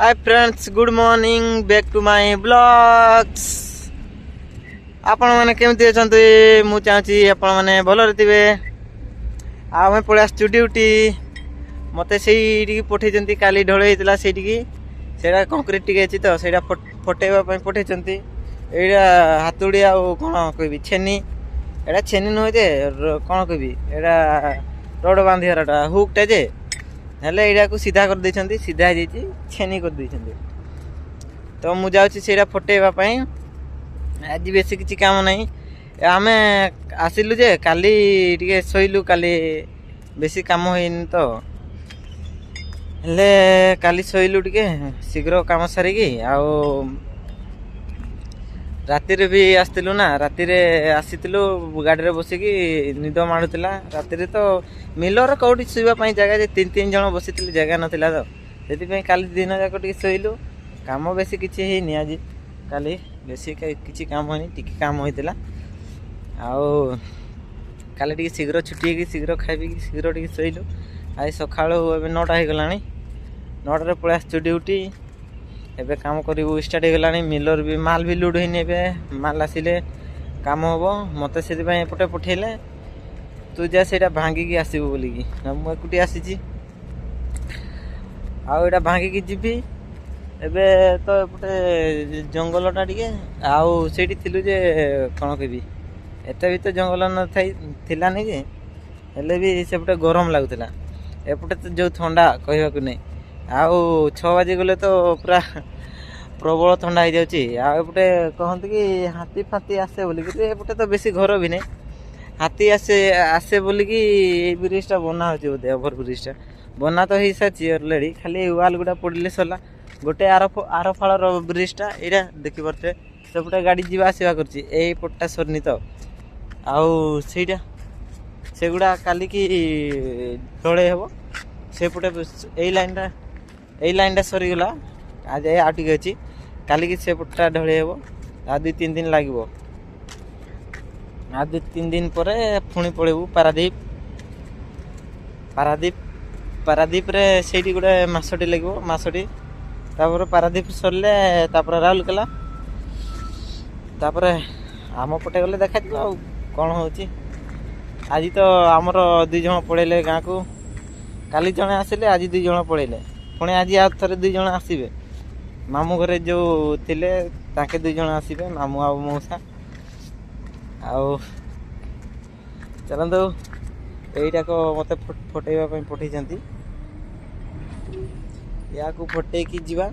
Hi friends, good morning, back to my blogs. आपण माने केमती अछंती? मु चाहूची आपण माने भलरे थिबे। आमे पळे आसचु ड्यूटी। मते सेही पठेचंती, काली ढळे हितला सेठी सेडा कंक्रीट टिके अछि तो सेडा फटेबा पय पठेचंती। एडा हातुडी आ कोन कहबी छेनी, एडा छेनी न होते कोन कहबी, एडा रोड बांधियारटा हुक टे जे हेले एडा को सीधा कर दैछंती, सीधा हे जैछि, छेनी कर दैछंती। तो मु जाउछि सेडा फटेबा पय। आज बेसी किछि काम नाही। आमे आसिलु जे काली टिके सोइलु, काली बेसी काम होइनी तो हेले काली सोइलु टिके शीघ्र काम सारिकी। आउ राति रे भी आस्तिलु ना, राति रे आसितिलु गाड़ी रे बसिकी निद माडुतिला। राति रे तो मिलर कोठी सुइबा पई जगह जे तीन जण बसितिले, जगह नथिला तो सेति पई काली दिन जाक टिके सोइलु। काम बेसी किछि हेनी आज, काली बेसी किछि काम होनी, टिके काम होइतिला। आउ काली टिके शीघ्र छुट्टी की शीघ्र खाइबी की शीघ्र टिके सोइलु। आज सकाळो एबे 9टा हे गलानी, 9टा रे पळे आसचु ड्यूटी। एबे काम करिवु स्टार्ट हे गलानी। मिलर भी माल भी लोड होइनी, एबे माल आसिले काम होबो। मते सेति पई एपटे पठेले, तू जा सेटा भांगी की आसीबो बोली की। मु एकुटी आसीची, आउ एटा भांगी की जिबी। एबे तो एपटे जंगलटा टिके आउ सेठी थिलु जे कोन कहबी, एते भी तो जंगल न थाई थिला नै जे, हेले भी सेपटे गरम लागुतिला। एपटे तो जो ठंडा कहबा को नै। आउ 6 बजे गले तो पूरा प्रबल ठंडा हो जाउची। आ एपटे कहंत कि हाथी फाती आसे बोली कि, एपटे तो बेसी घर भी नै। हाथी आसे आसे बोली कि ए ब्रिजटा बना होची बोधे, ओभर ब्रिजटा बना तो हिसा ची ऑलरेडी, खाली वाल गुडा पड़ले सला। गोटे आर फाळर ब्रिजटा एरा देखि परते, सेपटे गाड़ी जीवा आसीबा करची, एई पट्टा सरनी तो। आउ सेटा सेगुडा काली की ढळे हेबो। सेपटे एई लाइनटा सरी गला। आज ए आटी गछि, काली की सेपटा ढळे हेबो। आ 2-3 दिन लागिवो। आ 2-3 दिन परे पुणी पळेबू पारादीप रे सेठी गुडे मासटी लागिवो। मासटी तापर पारादीप सरले तापर राउरकेला, तापर आम पटे गले देखा दिबो आ कोन होची। आज तो आमर 2 जण पळेले गाँ को। काली जणे आसिले, आज 2 जण पळेले। पुणी आज आ थरे 2 जण आसीबे। मामू घरे जो थिले ताके 2 जण आसीबे, मामू आ मौसा। आउ चलंदो एइटा को मते फटेबा पई पठेइचंती। या को फटे की जीवा,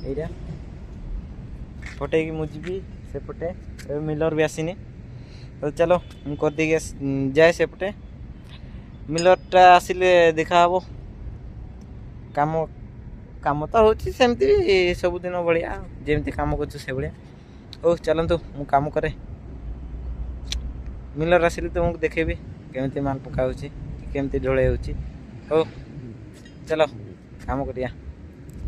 एइटा फटे की मुजीबी से फटे। मिलर भी आसीनी, तो चलो हम कर देगे जाए से फटे। मिलरटा आसिले देखा हबो। काम तो होची सेमती सब दिन बढिया, जेमती काम करछु से बढिया। ओ चलंतु मु काम करे। मिलर आसिले तो मु देखेबी केमती माल पका होची, केमती ढळे होची। ओ चलो काम करिया।